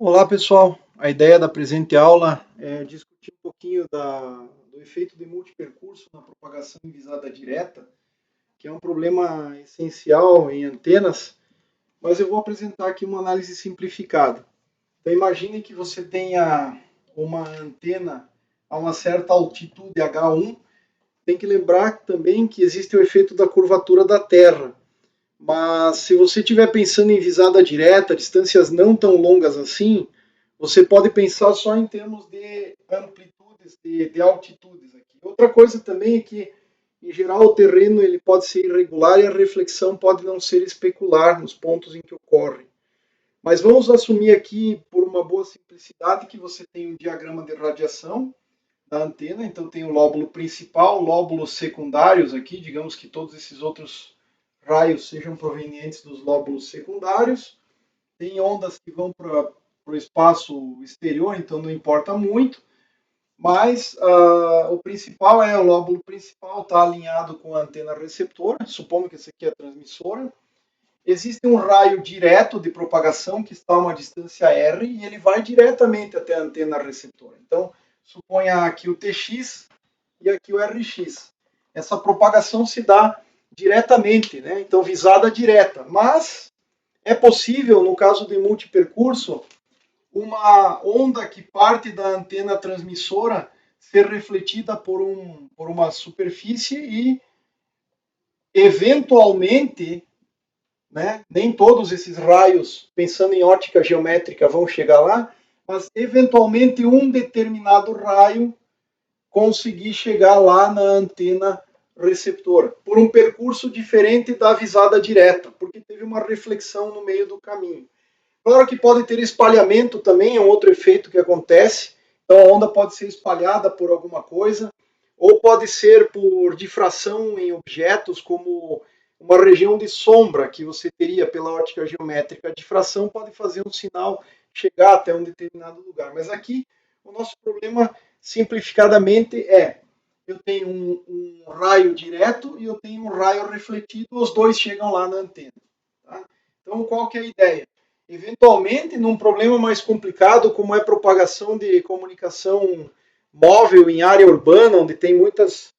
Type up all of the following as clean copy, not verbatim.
Olá pessoal, a ideia da presente aula é discutir um pouquinho do efeito de multipercurso na propagação envisada direta, que é um problema essencial em antenas, mas eu vou apresentar aqui uma análise simplificada. Então imagine que você tenha uma antena a uma certa altitude H1, tem que lembrar também que existe o efeito da curvatura da Terra, mas se você estiver pensando em visada direta, distâncias não tão longas assim, você pode pensar só em termos de amplitudes, de altitudes aqui. Outra coisa também é que, em geral, o terreno ele pode ser irregular e a reflexão pode não ser especular nos pontos em que ocorre. Mas vamos assumir aqui, por uma boa simplicidade, que você tem um diagrama de radiação da antena, então tem o lóbulo principal, lóbulos secundários aqui, digamos que todos esses outros raios sejam provenientes dos lóbulos secundários. Tem ondas que vão para o espaço exterior, então não importa muito, mas o principal é o lóbulo principal, está alinhado com a antena receptora, supondo que essa aqui é a transmissora. Existe um raio direto de propagação que está a uma distância r e ele vai diretamente até a antena receptora. Então, suponha aqui o Tx e aqui o Rx. Essa propagação se dá diretamente, né? Então visada direta. Mas é possível, no caso de multipercurso, uma onda que parte da antena transmissora ser refletida por uma superfície e, eventualmente, né, nem todos esses raios, pensando em ótica geométrica, vão chegar lá, mas, eventualmente, um determinado raio conseguir chegar lá na antena receptora, por um percurso diferente da visada direta, porque teve uma reflexão no meio do caminho. Claro que pode ter espalhamento também, é um outro efeito que acontece. Então a onda pode ser espalhada por alguma coisa, ou pode ser por difração em objetos, como uma região de sombra que você teria pela ótica geométrica. A difração pode fazer um sinal chegar até um determinado lugar. Mas aqui o nosso problema, simplificadamente, é: eu tenho um raio direto e eu tenho um raio refletido, os dois chegam lá na antena. Tá? Então, qual que é a ideia? Eventualmente, num problema mais complicado, como é propagação de comunicação móvel em área urbana, onde tem muitos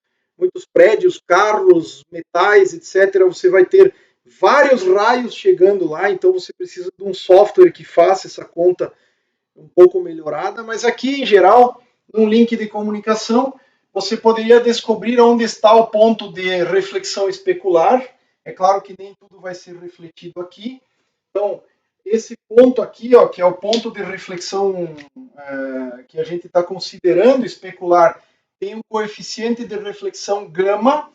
prédios, carros, metais, etc., você vai ter vários raios chegando lá, então você precisa de um software que faça essa conta um pouco melhorada, mas aqui, em geral, num link de comunicação, você poderia descobrir onde está o ponto de reflexão especular. É claro que nem tudo vai ser refletido aqui. Então, esse ponto aqui, ó, que é o ponto de reflexão que a gente está considerando especular, tem um coeficiente de reflexão gama,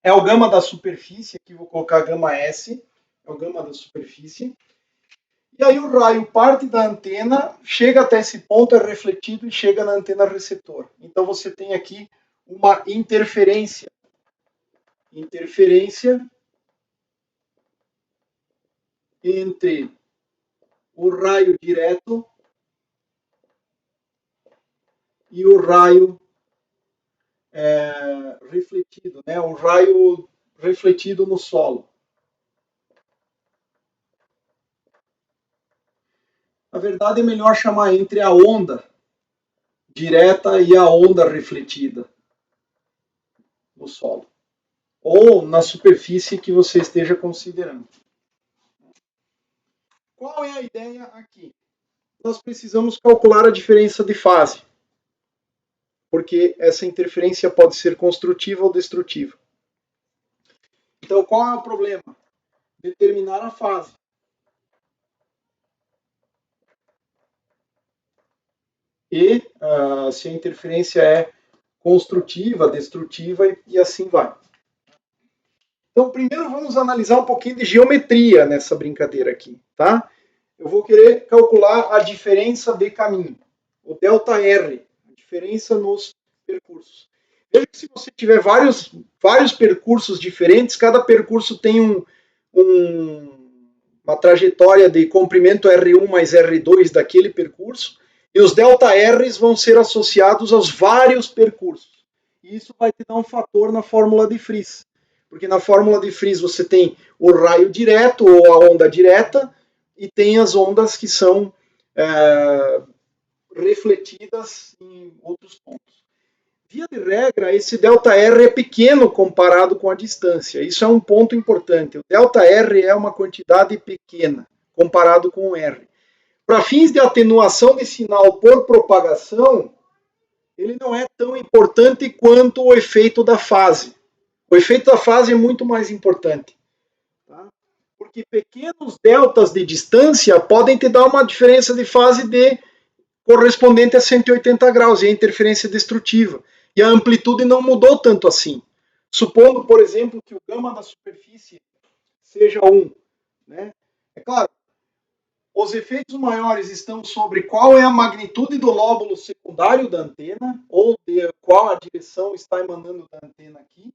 é o gama da superfície, aqui vou colocar gama S, é o gama da superfície. E aí o raio parte da antena, chega até esse ponto, é refletido e chega na antena receptora. Então você tem aqui uma interferência. Interferência entre o raio direto e o raio refletido, né? O raio refletido no solo. Na verdade, é melhor chamar entre a onda direta e a onda refletida no solo, ou na superfície que você esteja considerando. Qual é a ideia aqui? Nós precisamos calcular a diferença de fase, porque essa interferência pode ser construtiva ou destrutiva. Então, qual é o problema? Determinar a fase. E se a interferência é construtiva, destrutiva e assim vai. Então, primeiro vamos analisar um pouquinho de geometria nessa brincadeira aqui, tá? Eu vou querer calcular a diferença de caminho, o ΔR, a diferença nos percursos. Veja que se você tiver vários percursos diferentes, cada percurso tem uma trajetória de comprimento R1 mais R2 daquele percurso, e os ΔRs vão ser associados aos vários percursos. E isso vai te dar um fator na fórmula de Friis. Porque na fórmula de Friis você tem o raio direto ou a onda direta e tem as ondas que são refletidas em outros pontos. Via de regra, esse ΔR é pequeno comparado com a distância. Isso é um ponto importante. O ΔR é uma quantidade pequena comparado com o R. Para fins de atenuação de sinal por propagação, ele não é tão importante quanto o efeito da fase. O efeito da fase é muito mais importante. Tá? Porque pequenos deltas de distância podem te dar uma diferença de fase correspondente a 180 graus, e a interferência destrutiva. E a amplitude não mudou tanto assim. Supondo, por exemplo, que o gama da superfície seja 1. Né? É claro, os efeitos maiores estão sobre qual é a magnitude do lóbulo secundário da antena, ou de qual a direção está emanando da antena aqui,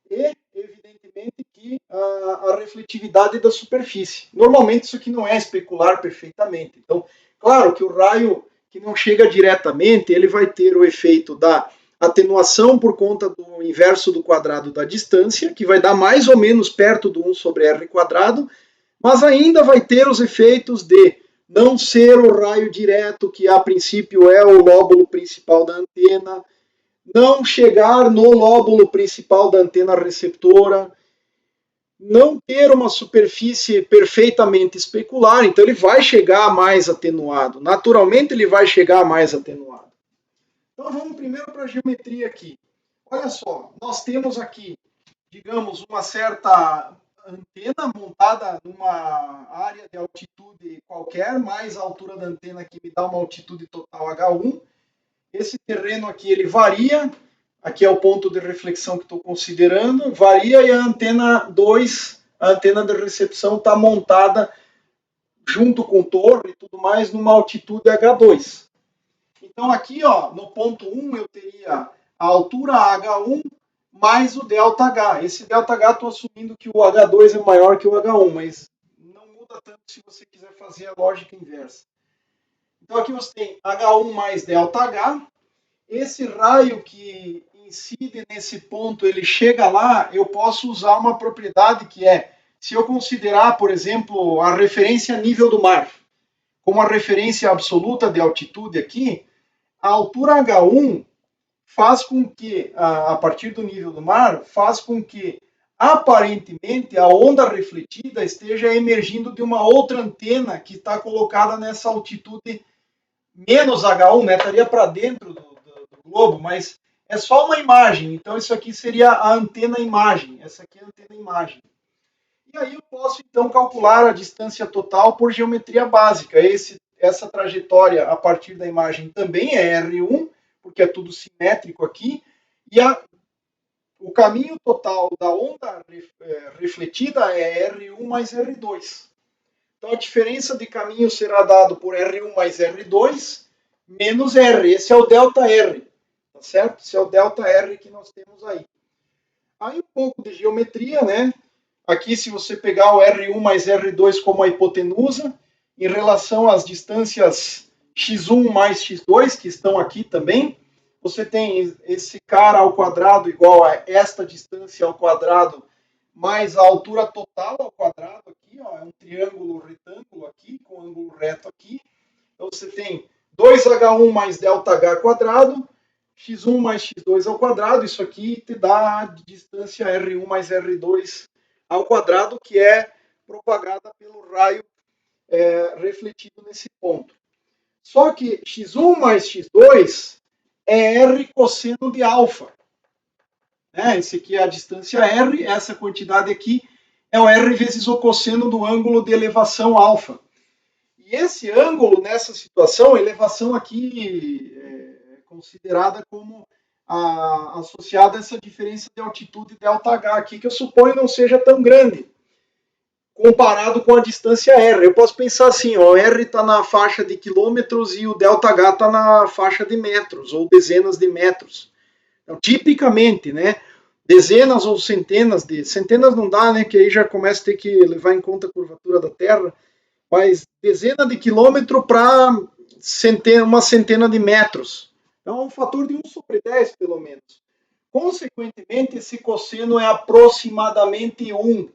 e, evidentemente, que a refletividade da superfície. Normalmente, isso aqui não é especular perfeitamente. Então, claro que o raio que não chega diretamente, ele vai ter o efeito da atenuação por conta do inverso do quadrado da distância, que vai dar mais ou menos perto do 1 sobre r quadrado, mas ainda vai ter os efeitos de não ser o raio direto, que a princípio é o lóbulo principal da antena, não chegar no lóbulo principal da antena receptora, não ter uma superfície perfeitamente especular, então ele vai chegar mais atenuado. Naturalmente ele vai chegar mais atenuado. Então vamos primeiro para a geometria aqui. Olha só, nós temos aqui, digamos, uma certa antena montada numa área de altitude qualquer, mais a altura da antena que me dá uma altitude total H1. Esse terreno aqui ele varia, aqui é o ponto de reflexão que estou considerando, varia, e a antena 2, a antena de recepção, está montada junto com torre e tudo mais numa altitude H2. Então aqui, ó, no ponto 1 eu teria a altura H1 mais o ΔH. Esse ΔH estou assumindo que o H2 é maior que o H1, mas não muda tanto se você quiser fazer a lógica inversa. Então aqui você tem H1 mais ΔH. Esse raio que incide nesse ponto, ele chega lá, eu posso usar uma propriedade que é, se eu considerar, por exemplo, a referência nível do mar, como a referência absoluta de altitude aqui, a altura H1 faz com que, a partir do nível do mar, faz com que, aparentemente, a onda refletida esteja emergindo de uma outra antena que está colocada nessa altitude menos H1, né? Estaria para dentro do globo, mas é só uma imagem. Então, isso aqui seria a antena imagem. Essa aqui é a antena imagem. E aí eu posso, então, calcular a distância total por geometria básica. Essa trajetória a partir da imagem também é R1, porque é tudo simétrico aqui. E o caminho total da onda refletida é R1 mais R2. Então, a diferença de caminho será dado por R1 mais R2 menos R. Esse é o ΔR. Tá certo? Esse é o ΔR que nós temos aí. Aí um pouco de geometria, né? Aqui, se você pegar o R1 mais R2 como a hipotenusa, em relação às distâncias x1 mais x2, que estão aqui também, você tem esse cara ao quadrado igual a esta distância ao quadrado mais a altura total ao quadrado aqui, ó, é um triângulo retângulo aqui, com ângulo reto aqui. Então você tem 2H1 mais ΔH quadrado, x1 mais x2 ao quadrado, isso aqui te dá a distância R1 mais R2 ao quadrado, que é propagada pelo raio refletido nesse ponto. Só que x1 mais x2 é R cosseno de alfa. Esse aqui é a distância R, essa quantidade aqui é o R vezes o cosseno do ângulo de elevação alfa. E esse ângulo, nessa situação, a elevação aqui é considerada como associada a essa diferença de altitude ΔH aqui, que eu suponho não seja tão grande, comparado com a distância R. Eu posso pensar assim, ó, R está na faixa de quilômetros e o ΔH está na faixa de metros, ou dezenas de metros. Então, tipicamente, né, dezenas ou centenas não dá, né, que aí já começa a ter que levar em conta a curvatura da Terra, mas dezena de quilômetro para uma centena de metros. Então, é um fator de 1 sobre 10, pelo menos. Consequentemente, esse cosseno é aproximadamente 1.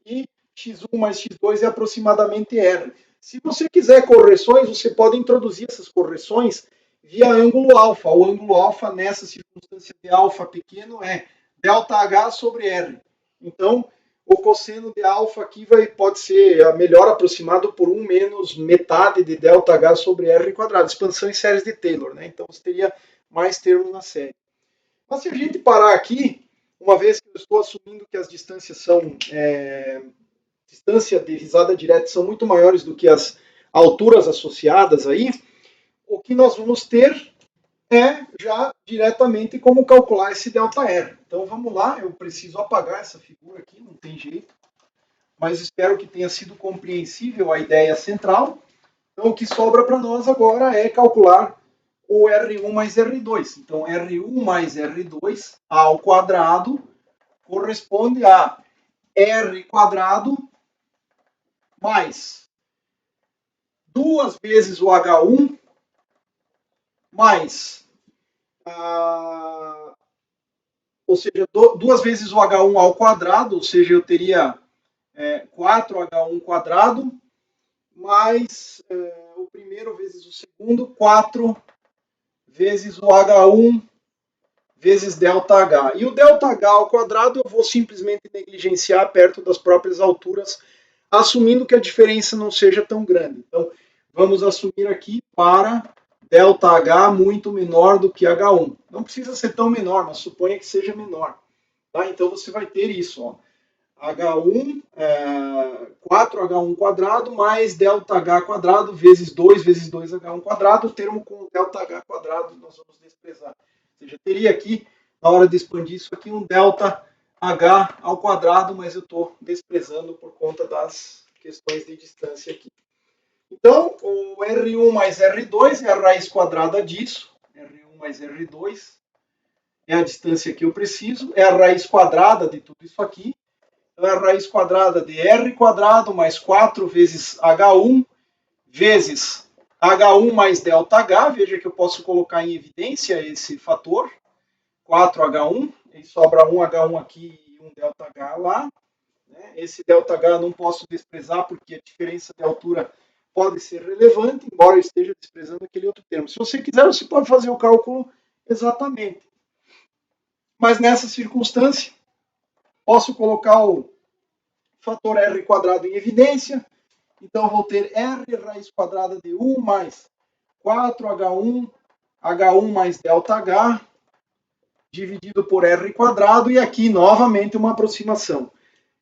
E x1 mais x2 é aproximadamente R. Se você quiser correções, você pode introduzir essas correções via ângulo alfa. O ângulo alfa, nessa circunstância de alfa pequeno, é ΔH sobre R. Então, o cosseno de alfa aqui pode ser melhor aproximado por 1 menos metade de ΔH sobre R quadrado. Expansão em séries de Taylor, né? Então, você teria mais termos na série. Mas se a gente parar aqui, uma vez que eu estou assumindo que as distâncias são distância de risada direta são muito maiores do que as alturas associadas aí, o que nós vamos ter é já diretamente como calcular esse ΔR. Então vamos lá, eu preciso apagar essa figura aqui, não tem jeito, mas espero que tenha sido compreensível a ideia central. Então o que sobra para nós agora é calcular o R1 mais R2. Então R1 mais R2 ao quadrado corresponde a R quadrado mais 2 vezes o H1 mais, ou seja, 2 vezes o H1 ao quadrado, ou seja, eu teria 4H1 quadrado, mais o primeiro vezes o segundo, 4 vezes o H1 vezes ΔH. E o ΔH ao quadrado eu vou simplesmente negligenciar perto das próprias alturas, assumindo que a diferença não seja tão grande. Então, vamos assumir aqui para ΔH muito menor do que H1. Não precisa ser tão menor, mas suponha que seja menor. Tá? Então, você vai ter isso. Ó. H1, 4H1 quadrado mais ΔH quadrado vezes 2 vezes 2H1 quadrado. O termo com ΔH quadrado nós vamos desprezar. Ou seja, teria aqui, na hora de expandir isso aqui, um ΔH ao quadrado, mas eu estou desprezando por conta das questões de distância aqui. Então, o R1 mais R2 é a raiz quadrada disso. R1 mais R2 é a distância que eu preciso. É a raiz quadrada de tudo isso aqui. Então, é a raiz quadrada de R quadrado mais 4 vezes H1 vezes H1 mais ΔH. Veja que eu posso colocar em evidência esse fator. 4H1. E sobra um H1 aqui e um ΔH lá. Esse ΔH eu não posso desprezar porque a diferença de altura pode ser relevante, embora eu esteja desprezando aquele outro termo. Se você quiser, você pode fazer o cálculo exatamente. Mas nessa circunstância, posso colocar o fator R quadrado em evidência. Então, vou ter R raiz quadrada de 1 mais 4H1, H1 mais ΔH, dividido por R quadrado, e aqui, novamente, uma aproximação.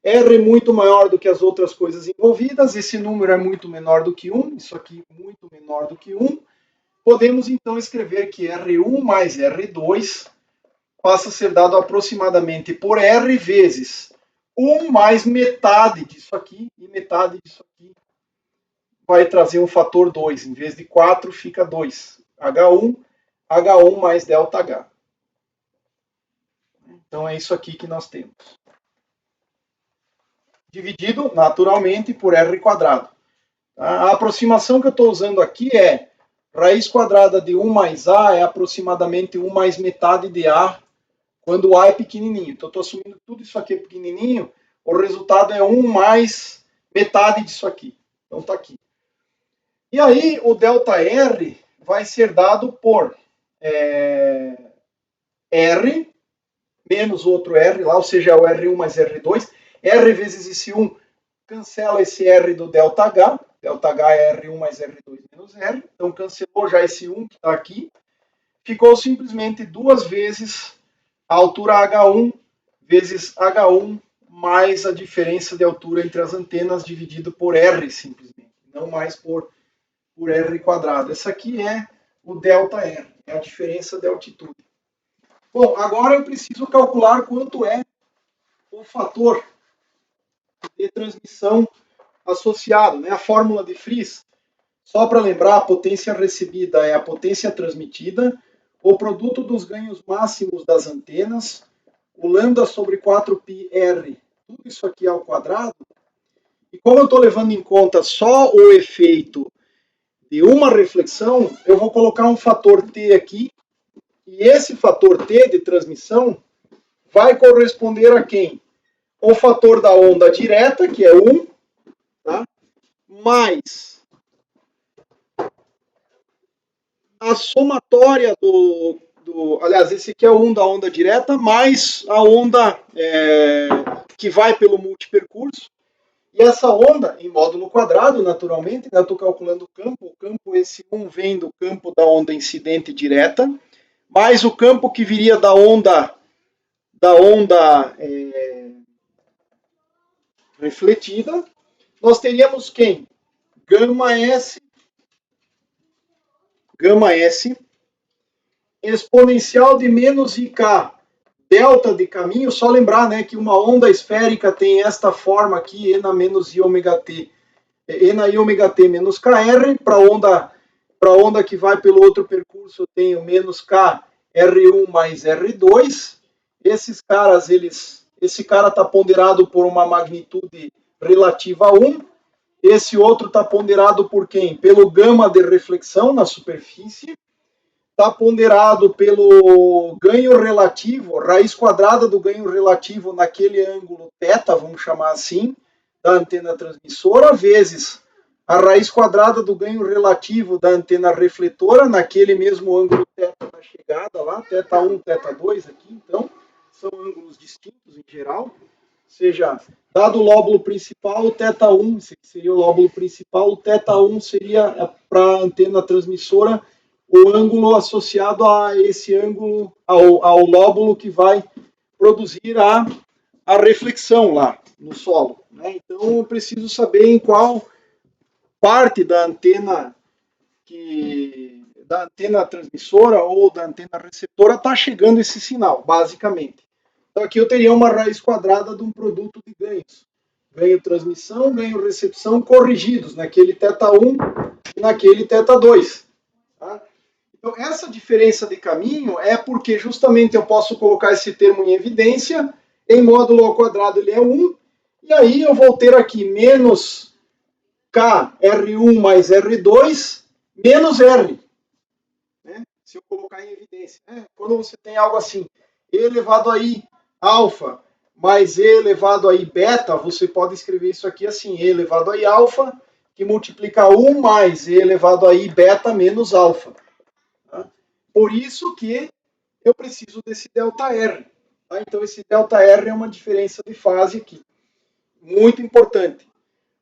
R muito maior do que as outras coisas envolvidas, esse número é muito menor do que 1, isso aqui muito menor do que 1. Podemos então escrever que R1 mais R2 passa a ser dado aproximadamente por R vezes 1 mais metade disso aqui, e metade disso aqui vai trazer um fator 2. Em vez de 4, fica 2. H1 mais ΔH. Então é isso aqui que nós temos. Dividido, naturalmente, por R quadrado. A aproximação que eu estou usando aqui é raiz quadrada de 1 mais A é aproximadamente 1 mais metade de A, quando o A é pequenininho. Então, eu estou assumindo que tudo isso aqui é pequenininho, o resultado é 1 mais metade disso aqui. Então, está aqui. E aí, o ΔR vai ser dado por R menos outro R lá, ou seja, o R1 mais R2. R vezes esse 1 cancela esse R do ΔH. ΔH é R1 mais R2 menos R. Então, cancelou já esse 1 que está aqui. Ficou simplesmente 2 vezes a altura H1 vezes H1 mais a diferença de altura entre as antenas dividido por R, simplesmente. Não mais por R quadrado. Essa aqui é o ΔR, é a diferença de altitude. Bom, agora eu preciso calcular quanto é o fator de transmissão associado, né? A fórmula de Friis, só para lembrar, a potência recebida é a potência transmitida, o produto dos ganhos máximos das antenas, o lambda sobre 4πr, tudo isso aqui ao quadrado. E como eu estou levando em conta só o efeito de uma reflexão, eu vou colocar um fator T aqui, e esse fator T de transmissão vai corresponder a quem? O fator da onda direta, que é 1, tá? Mais a somatória aliás, esse aqui é o 1 da onda direta, mais a onda que vai pelo multipercurso. E essa onda, em módulo quadrado, naturalmente, né, eu estou calculando o campo, esse 1 vem do campo da onda incidente direta, mais o campo que viria da onda refletida. Nós teríamos quem? Gama S, exponencial de menos IK, delta de caminho. Só lembrar, né, que uma onda esférica tem esta forma aqui, E na menos I ômega T. E na I ômega T menos KR. Para onda que vai pelo outro percurso, eu tenho menos K R1 mais R2. Esses caras, esse cara está ponderado por uma magnitude relativa a 1. Esse outro está ponderado por quem? Pelo gama de reflexão na superfície. Está ponderado pelo ganho relativo, raiz quadrada do ganho relativo naquele ângulo θ, vamos chamar assim, da antena transmissora, vezes a raiz quadrada do ganho relativo da antena refletora naquele mesmo ângulo θ da chegada lá, θ1, θ2 aqui, então, são ângulos distintos em geral, ou seja, dado o lóbulo principal, o θ1, esse seria o lóbulo principal, o θ1 seria para a antena transmissora o ângulo associado a esse ângulo, ao lóbulo que vai produzir a reflexão lá no solo. Né? Então, eu preciso saber em qual parte da antena transmissora ou da antena receptora está chegando esse sinal, basicamente. Então, aqui eu teria uma raiz quadrada de um produto de ganhos. Ganho transmissão, ganho recepção corrigidos naquele θ1 e naquele θ2. Tá? Então, essa diferença de caminho é porque justamente eu posso colocar esse termo em evidência, em módulo ao quadrado ele é 1, e aí eu vou ter aqui menos K R1 mais R2 menos R. Né? Se eu colocar em evidência. Né? Quando você tem algo assim, E elevado a I alfa mais E elevado a I beta, você pode escrever isso aqui assim, E elevado a I alfa, que multiplica 1 mais E elevado a I beta menos alfa. Por isso que eu preciso desse ΔR. Tá? Então, esse ΔR é uma diferença de fase aqui. Muito importante.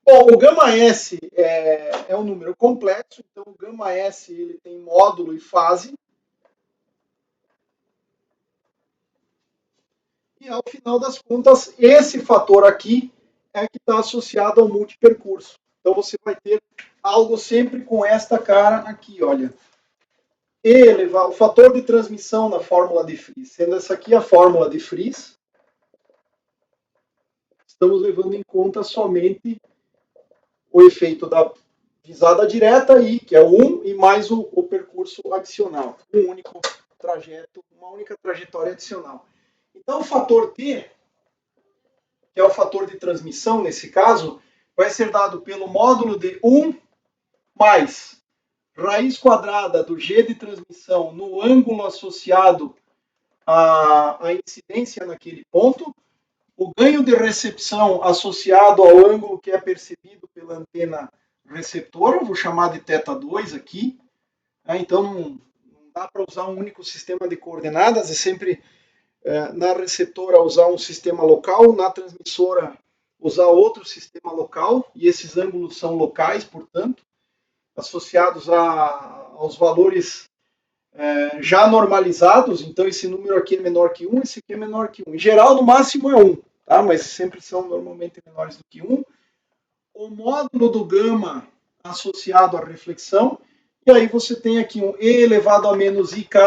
Bom, o gama S é um número complexo, então o gama S ele tem módulo e fase. E, ao final das contas, esse fator aqui é que está associado ao multipercurso. Então, você vai ter algo sempre com esta cara aqui, olha. O fator de transmissão na fórmula de Fries. Sendo essa aqui a fórmula de Fries, estamos levando em conta somente o efeito da visada direta, que é o 1, e mais o percurso adicional. Um único trajeto, uma única trajetória adicional. Então, o fator T, que é o fator de transmissão nesse caso, vai ser dado pelo módulo de 1 mais raiz quadrada do G de transmissão no ângulo associado à incidência naquele ponto, o ganho de recepção associado ao ângulo que é percebido pela antena receptora, vou chamar de θ2 aqui. Então, não dá para usar um único sistema de coordenadas, é sempre na receptora usar um sistema local, na transmissora usar outro sistema local, e esses ângulos são locais, portanto, associados aos valores já normalizados. Então, esse número aqui é menor que 1, esse aqui é menor que 1. Em geral, no máximo é 1, tá? Mas sempre são normalmente menores do que 1. O módulo do gama associado à reflexão, e aí você tem aqui um E elevado a menos IK,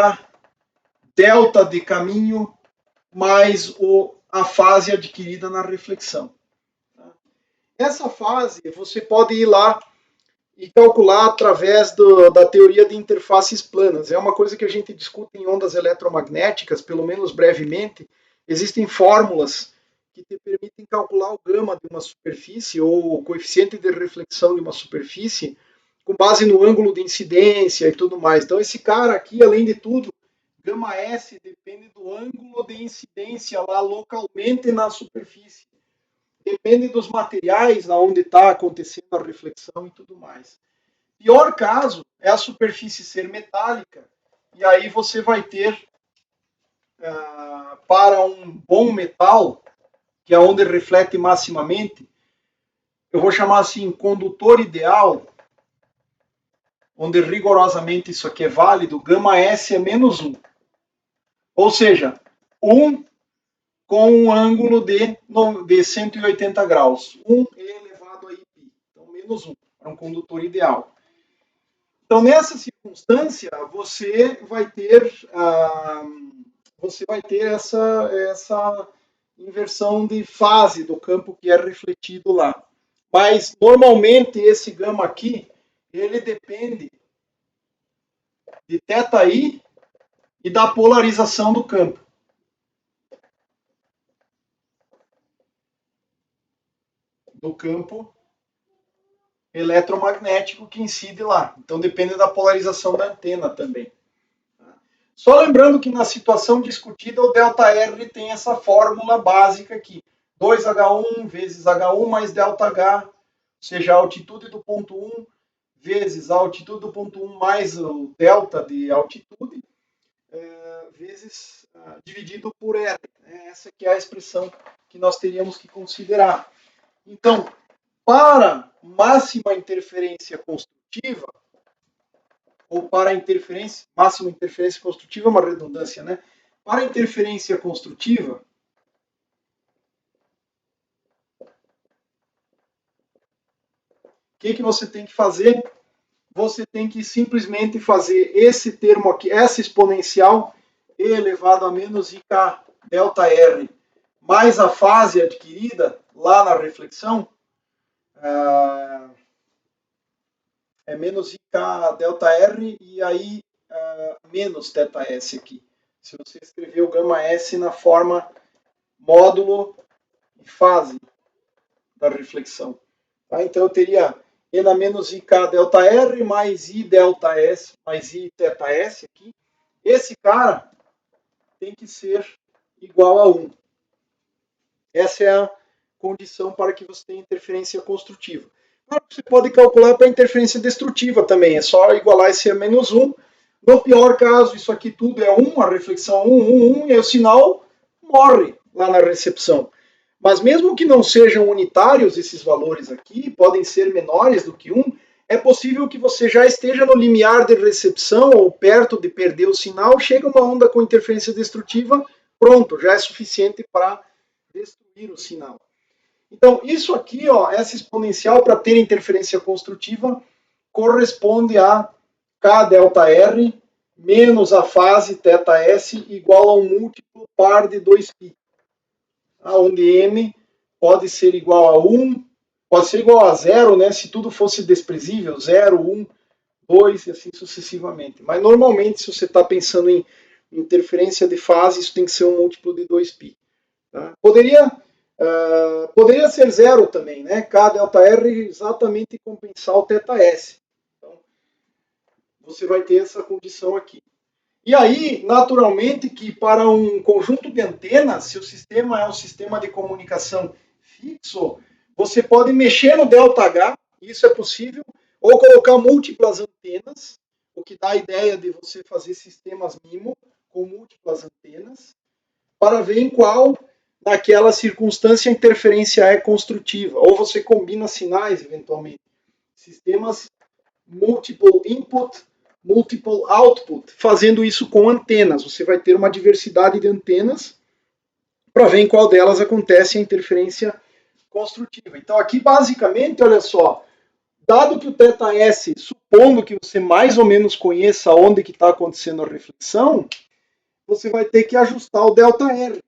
delta de caminho, mais a fase adquirida na reflexão. Essa fase, você pode ir lá e calcular através da teoria de interfaces planas. É uma coisa que a gente discute em ondas eletromagnéticas, pelo menos brevemente. Existem fórmulas que te permitem calcular o gama de uma superfície ou o coeficiente de reflexão de uma superfície com base no ângulo de incidência e tudo mais. Então, esse cara aqui, além de tudo, gama S depende do ângulo de incidência lá localmente na superfície. Depende dos materiais, onde está acontecendo a reflexão e tudo mais. Pior caso é a superfície ser metálica, e aí você vai ter, para um bom metal, que é onde reflete maximamente, eu vou chamar assim, condutor ideal, onde rigorosamente isso aqui é válido, gama S é menos 1. Ou seja, 1 com um ângulo de 180 graus. 1 elevado a π. Então, menos 1 é um condutor ideal. Então, nessa circunstância, você vai ter essa inversão de fase do campo que é refletido lá. Mas, normalmente, esse gama aqui, ele depende de θi e da polarização do campo. Do campo eletromagnético que incide lá. Então depende da polarização da antena também. Só lembrando que na situação discutida o ΔR tem essa fórmula básica aqui. 2H1 vezes H1 mais ΔH, ou seja, a altitude do ponto 1 vezes a altitude do ponto 1 mais o delta de altitude, vezes dividido por R. Essa que é a expressão que nós teríamos que considerar. Então, para máxima interferência construtiva, ou para interferência, máxima interferência construtiva é uma redundância, né? Para interferência construtiva, o que você tem que fazer? Você tem que simplesmente fazer esse termo aqui, essa exponencial, e elevado a menos IK delta R, mais a fase adquirida lá na reflexão, é menos IK delta R e aí menos θS aqui. Se você escrever o gama S na forma módulo e fase da reflexão. Tá? Então eu teria E na menos IK delta R mais I delta S mais I θS aqui. Esse cara tem que ser igual a 1. Essa é a condição para que você tenha interferência construtiva. Você pode calcular para interferência destrutiva também. É só igualar esse a menos 1. No pior caso, isso aqui tudo é 1, a reflexão 1, e o sinal morre lá na recepção. Mas mesmo que não sejam unitários esses valores aqui, podem ser menores do que 1, é possível que você já esteja no limiar de recepção ou perto de perder o sinal, chega uma onda com interferência destrutiva, pronto, já é suficiente para destruir o sinal. Então, isso aqui, ó, essa exponencial para ter interferência construtiva, corresponde a K delta R menos a fase θS igual a um múltiplo par de 2π. Onde M pode ser igual a 1, pode ser igual a 0, né, se tudo fosse desprezível, 0, 1, 2 e assim sucessivamente. Mas normalmente, se você está pensando em interferência de fase, isso tem que ser um múltiplo de 2π. Tá? Poderia ser 0 também, né? K delta R exatamente compensar o θS. Então, você vai ter essa condição aqui. E aí, naturalmente, que para um conjunto de antenas, se o sistema é um sistema de comunicação fixo, você pode mexer no ΔH, isso é possível, ou colocar múltiplas antenas, o que dá a ideia de você fazer sistemas MIMO com múltiplas antenas, para ver em qual, naquela circunstância, a interferência é construtiva. Ou você combina sinais, eventualmente. Sistemas multiple input, multiple output, fazendo isso com antenas. Você vai ter uma diversidade de antenas para ver em qual delas acontece a interferência construtiva. Então aqui basicamente, olha só, dado que o θS, supondo que você mais ou menos conheça onde que está acontecendo a reflexão, você vai ter que ajustar o ΔR.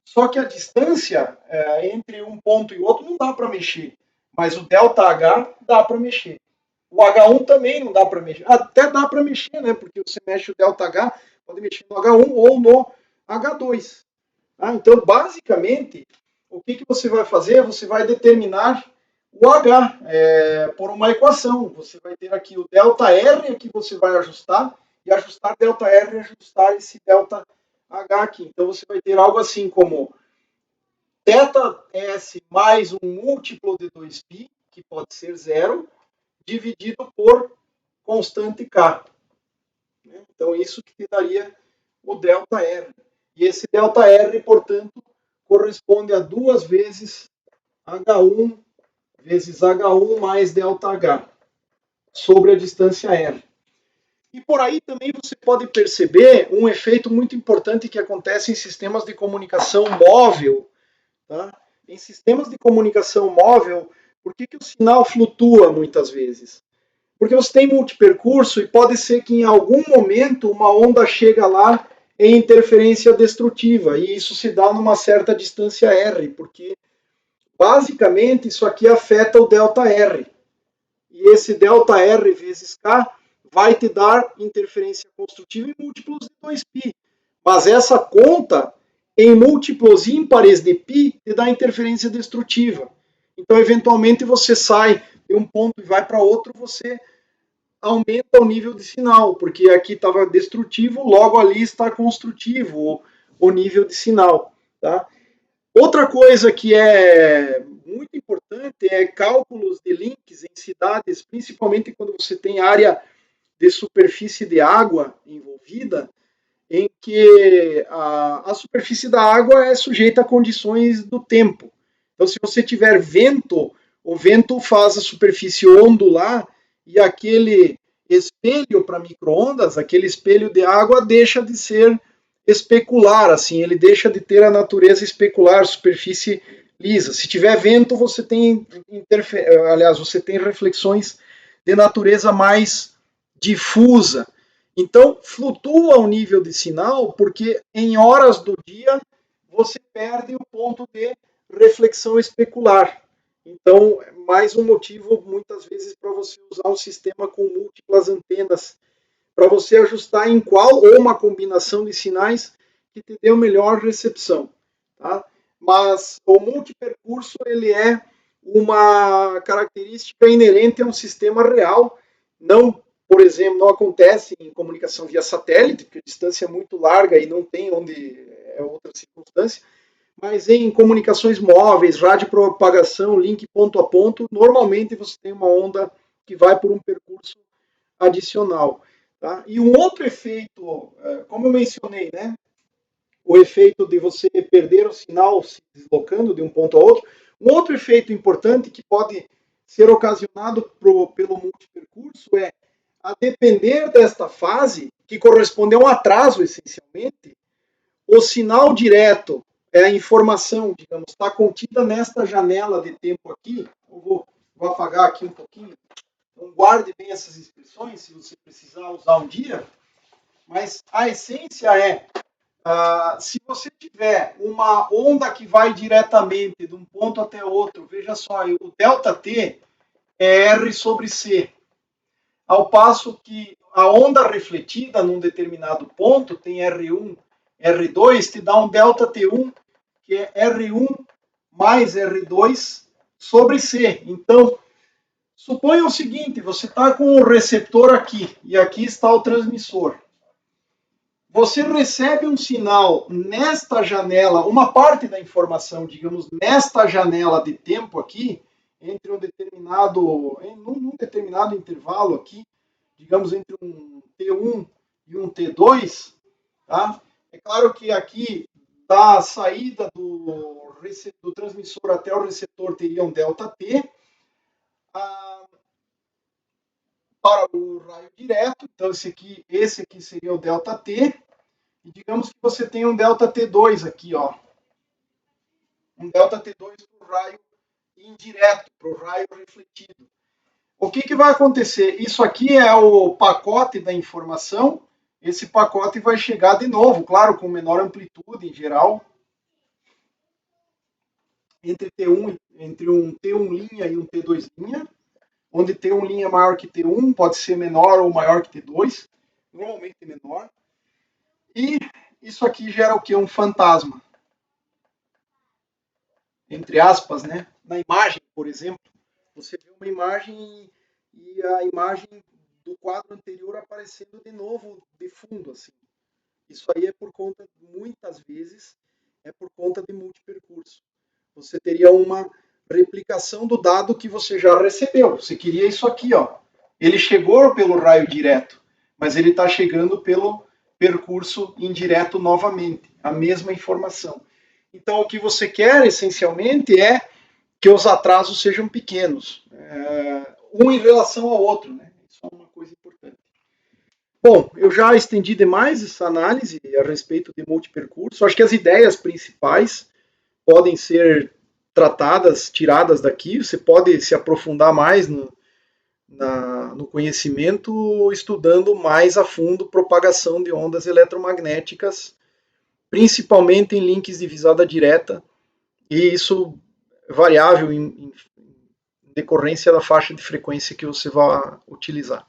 Só que a distância entre um ponto e outro não dá para mexer, mas o ΔH dá para mexer. O H1 também não dá para mexer. Até dá para mexer, né? Porque você mexe o ΔH, pode mexer no H1 ou no H2. Então, basicamente, o que você vai fazer? Você vai determinar o H por uma equação. Você vai ter aqui o ΔR que você vai ajustar, e ajustar ΔR e ajustar esse ΔH aqui. Então, você vai ter algo assim como θS mais um múltiplo de 2π, que pode ser 0, dividido por constante K. Então, isso que te daria o ΔR. E esse ΔR, portanto, corresponde a 2 vezes H1 vezes H1 mais ΔH sobre a distância R. E por aí também você pode perceber um efeito muito importante que acontece em sistemas de comunicação móvel. Tá? Em sistemas de comunicação móvel, por que o sinal flutua muitas vezes? Porque você tem multipercurso e pode ser que em algum momento uma onda chega lá em interferência destrutiva, e isso se dá numa certa distância R, porque basicamente isso aqui afeta o ΔR. E esse ΔR vezes K vai te dar interferência construtiva em múltiplos de 2π. Mas essa conta em múltiplos ímpares de π te dá interferência destrutiva. Então, eventualmente, você sai de um ponto e vai para outro, você aumenta o nível de sinal, porque aqui estava destrutivo, logo ali está construtivo o nível de sinal. Tá? Outra coisa que é muito importante é cálculos de links em cidades, principalmente quando você tem área de superfície de água envolvida, em que a superfície da água é sujeita a condições do tempo. Então, se você tiver vento, o vento faz a superfície ondular e aquele espelho para micro-ondas, aquele espelho de água, deixa de ser especular, assim, ele deixa de ter a natureza especular, superfície lisa. Se tiver vento, você tem aliás, você tem reflexões de natureza mais difusa. Então, flutua o nível de sinal porque em horas do dia você perde o ponto de reflexão especular. Então, mais um motivo, muitas vezes, para você usar um sistema com múltiplas antenas, para você ajustar em qual ou uma combinação de sinais que te dê a melhor recepção. Tá? Mas o multipercurso ele é uma característica inerente a um sistema real, não, por exemplo, não acontece em comunicação via satélite, porque a distância é muito larga e não tem onde é outra circunstância, mas em comunicações móveis, radiopropagação, link ponto a ponto, normalmente você tem uma onda que vai por um percurso adicional. Tá? E um outro efeito, como eu mencionei, né, o efeito de você perder o sinal se deslocando de um ponto a outro, um outro efeito importante que pode ser ocasionado pelo multipercurso é, a depender desta fase, que corresponde a um atraso essencialmente, o sinal direto, a informação, digamos, está contida nesta janela de tempo aqui. Eu vou apagar aqui um pouquinho. Então, guarde bem essas expressões, se você precisar usar um dia. Mas a essência é, se você tiver uma onda que vai diretamente de um ponto até outro, veja só, o ΔT é R sobre C. Ao passo que a onda refletida num determinado ponto tem R1, R2, te dá um ΔT1, que é R1 mais R2 sobre C. Então, suponha o seguinte, você está com o receptor aqui, e aqui está o transmissor. Você recebe um sinal nesta janela, uma parte da informação, digamos, nesta janela de tempo aqui, entre num determinado intervalo aqui, digamos, entre um T1 e um T2, tá? É claro que aqui, da saída do transmissor até o receptor, teria um ΔT, para o raio direto, então esse aqui seria o ΔT, e digamos que você tem um ΔT2 aqui, ó. Um ΔT2 para o raio indireto, para o raio refletido. O que vai acontecer? Isso aqui é o pacote da informação. Esse pacote vai chegar de novo, claro, com menor amplitude em geral, entre um T1 linha e um T2 linha, onde T1 linha é maior que T1, pode ser menor ou maior que T2, normalmente menor. E isso aqui gera o que? Um fantasma. Entre aspas, né? Na imagem, por exemplo, você vê uma imagem e a imagem do quadro anterior aparecendo de novo de fundo, assim. Isso aí é por conta, muitas vezes, é por conta de multipercurso. Você teria uma replicação do dado que você já recebeu. Você queria isso aqui, ó. Ele chegou pelo raio direto, mas ele está chegando pelo percurso indireto novamente, a mesma informação. Então, o que você quer, essencialmente, é que os atrasos sejam pequenos, um em relação ao outro, né? Isso é uma coisa importante. Bom, eu já estendi demais essa análise a respeito de multipercurso. Acho que as ideias principais podem ser tratadas, tiradas daqui. Você pode se aprofundar mais no conhecimento, estudando mais a fundo propagação de ondas eletromagnéticas, principalmente em links de visada direta, e isso variável em decorrência da faixa de frequência que você vai utilizar.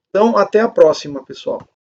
Então, até a próxima, pessoal.